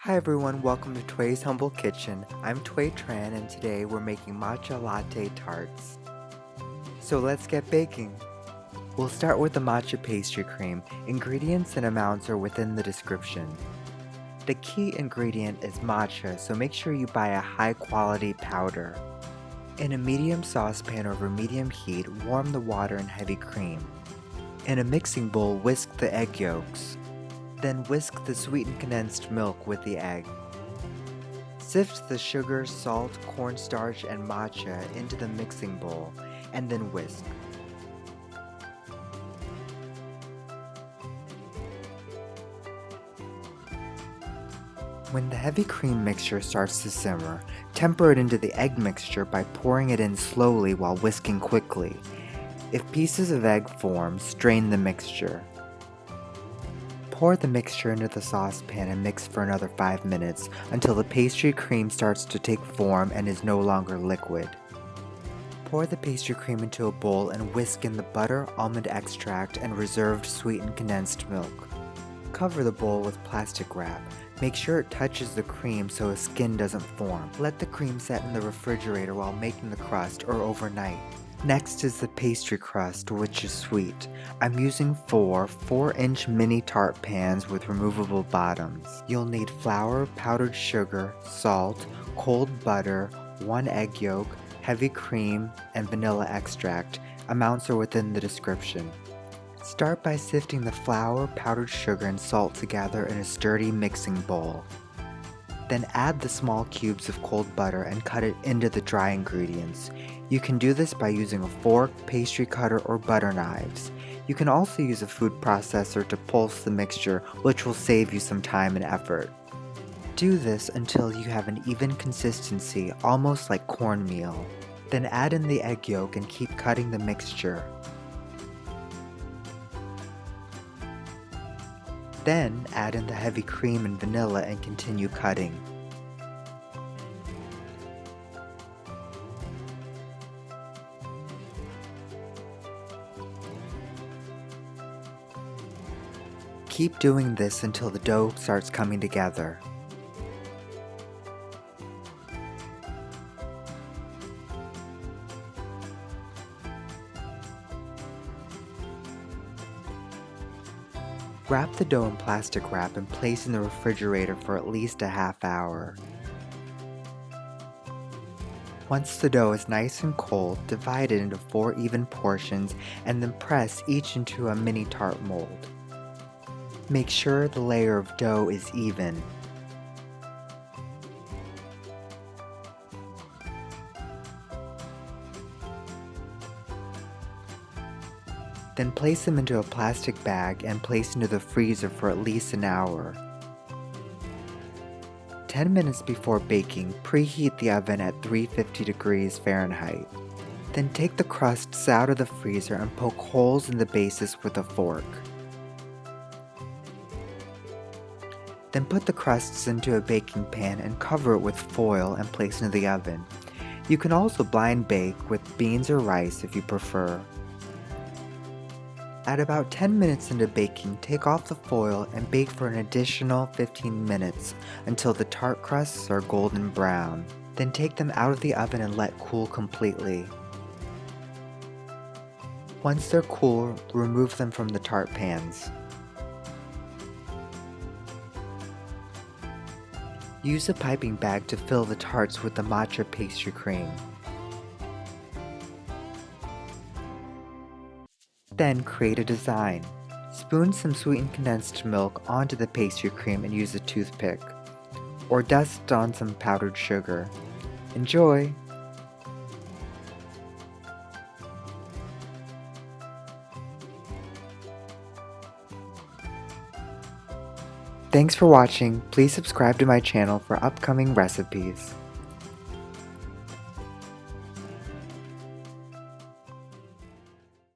Hi everyone, welcome to Tue's Humble Kitchen. I'm Tue Tran and today we're making Matcha Latte Tarts. So let's get baking. We'll start with the matcha pastry cream. Ingredients and amounts are within the description. The key ingredient is matcha, so make sure you buy a high quality powder. In a medium saucepan over medium heat, warm the water and heavy cream. In a mixing bowl, whisk the egg yolks. Then whisk the sweetened condensed milk with the egg. Sift the sugar, salt, cornstarch, and matcha into the mixing bowl, and then whisk. When the heavy cream mixture starts to simmer, temper it into the egg mixture by pouring it in slowly while whisking quickly. If pieces of egg form, strain the mixture. Pour the mixture into the saucepan and mix for another 5 minutes until the pastry cream starts to take form and is no longer liquid. Pour the pastry cream into a bowl and whisk in the butter, almond extract, and reserved sweetened condensed milk. Cover the bowl with plastic wrap. Make sure it touches the cream so a skin doesn't form. Let the cream set in the refrigerator while making the crust or overnight. Next is the pastry crust, which is sweet. I'm using 4-inch mini tart pans with removable bottoms. You'll need flour, powdered sugar, salt, cold butter, 1 egg yolk, heavy cream, and vanilla extract. Amounts are within the description. Start by sifting the flour, powdered sugar, and salt together in a sturdy mixing bowl. Then add the small cubes of cold butter and cut it into the dry ingredients. You can do this by using a fork, pastry cutter, or butter knives. You can also use a food processor to pulse the mixture, which will save you some time and effort. Do this until you have an even consistency, almost like cornmeal. Then add in the egg yolk and keep cutting the mixture. Then add in the heavy cream and vanilla and continue cutting. Keep doing this until the dough starts coming together. Wrap the dough in plastic wrap and place in the refrigerator for at least a half hour. Once the dough is nice and cold, divide it into 4 even portions and then press each into a mini tart mold. Make sure the layer of dough is even. Then place them into a plastic bag and place into the freezer for at least an hour. 10 minutes before baking, preheat the oven at 350 degrees Fahrenheit. Then take the crusts out of the freezer and poke holes in the bases with a fork. Then put the crusts into a baking pan and cover it with foil and place into the oven. You can also blind bake with beans or rice if you prefer. At about 10 minutes into baking, take off the foil and bake for an additional 15 minutes until the tart crusts are golden brown. Then take them out of the oven and let cool completely. Once they're cool, remove them from the tart pans. Use a piping bag to fill the tarts with the matcha pastry cream. Then create a design. Spoon some sweetened condensed milk onto the pastry cream and use a toothpick. Or dust on some powdered sugar. Enjoy! Thanks for watching. Please subscribe to my channel for upcoming recipes.